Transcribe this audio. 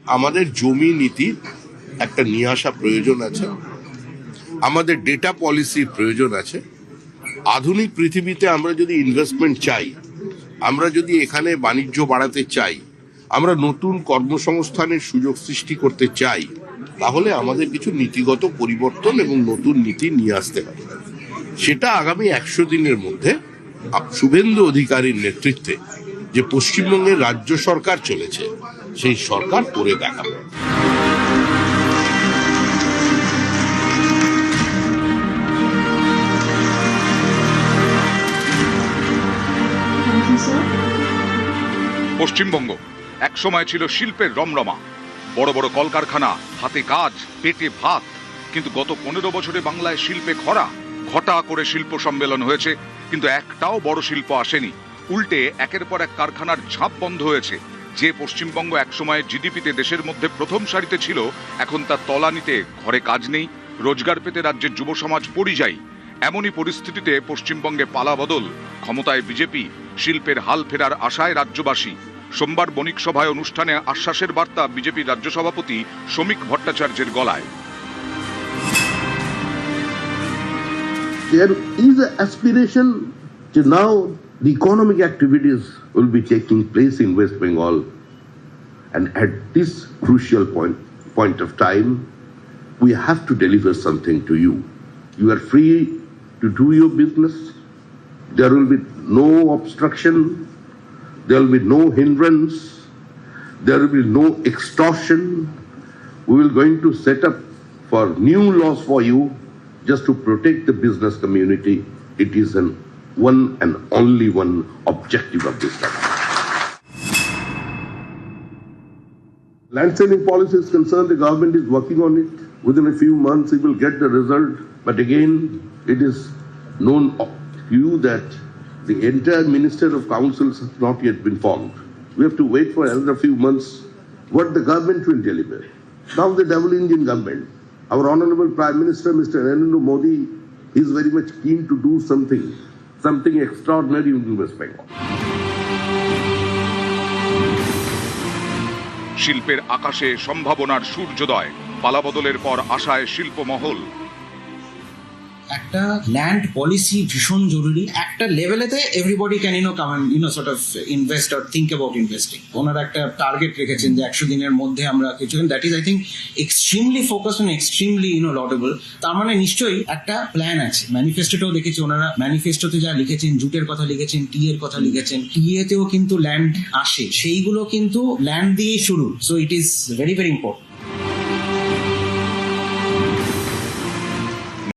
আমাদের জমি নীতি একটা নিয়ে আসা প্রয়োজন আছে, আমাদের ডেটা পলিসির প্রয়োজন আছে। আধুনিক পৃথিবীতে আমরা যদি ইনভেস্টমেন্ট চাই, আমরা যদি এখানে বাণিজ্য বাড়াতে চাই, আমরা নতুন কর্মসংস্থানের সুযোগ সৃষ্টি করতে চাই, তাহলে আমাদের কিছু নীতিগত পরিবর্তন এবং নতুন নীতি নিয়ে আসতে হবে। সেটা আগামী 100 দিনের মধ্যে শুভেন্দু অধিকারীর নেতৃত্বে যে পশ্চিমবঙ্গের রাজ্য সরকার চলেছে, সেই সরকার করে দেখাবে। পশ্চিমবঙ্গ একসময় ছিল শিল্পের রমরমা, বড় বড় কলকারখানা, হাতে কাজ, পেটে ভাত। কিন্তু গত 15 বছরে বাংলায় শিল্পে খরা। ঘটা করে শিল্প সম্মেলন হয়েছে, কিন্তু একটাও বড় শিল্প আসেনি। উল্টে একের পর এক কারখানার ঝাঁপ বন্ধ হয়েছে। যে পশ্চিমবঙ্গ একসময় জিডিপিতে দেশের মধ্যে প্রথম সারিতে ছিল, এখন তার তলানিতে। ঘরে কাজ নেই, রোজগার পেতে রাজ্যের যুব সমাজ পরিযায়ী। এমনই পরিস্থিতিতে পশ্চিমবঙ্গে পালাবদল, ক্ষমতায় বিজেপি, শিল্পের হাল ফেরার আশায় রাজ্যবাসী। সোমবার বণিক সভায় অনুষ্ঠানে আশ্বাসের বার্তা বিজেপির রাজ্য সভাপতি শ্রমিক ভট্টাচার্যের গলায়। There is an aspiration to now the economic activities will be taking place in West Bengal, and at this crucial point of time, we have to deliver something to you. You are free to do your business. There will be no obstruction. There will be no hindrance. There will be no extortion. We will going to set up for new laws for you just to protect the business community. It is an one and only one objective of this government. Land selling policy is concerned, the government is working on it. Within a few months, it will get the result. But again, it is known to you that the entire Minister of Councils has not yet been formed. We have to wait for another few months what the government will deliver. Now the double engine government, our Honorable Prime Minister, Mr. Narendra Modi, is very much keen to do something extraordinary in West Bengal. শিল্পের আকাশে সম্ভাবনার সূর্যোদয়, পালাবদলের পর আশায় শিল্পমহল। একটা land policy ভীষণ জরুরি। একটা লেভেলেতে everybody can come and sort of invest or think about investing. ওনারা একটা টার্গেট রেখেছেন যে 100 দিনের মধ্যে আমরা কিছু, that is I think extremely focus on extremely laudable. তার মানে নিশ্চয়ই একটা প্ল্যান আছে। ম্যানিফেস্টোতেও দেখেছি ওনারা ম্যানিফেস্টোতে যা লিখেছেন, জুটের কথা লিখেছেন, টি এর কথা লিখেছেন, টি এতেও কিন্তু ল্যান্ড আসে, সেইগুলো কিন্তু ল্যান্ড দিয়েই শুরু। So it is very very important.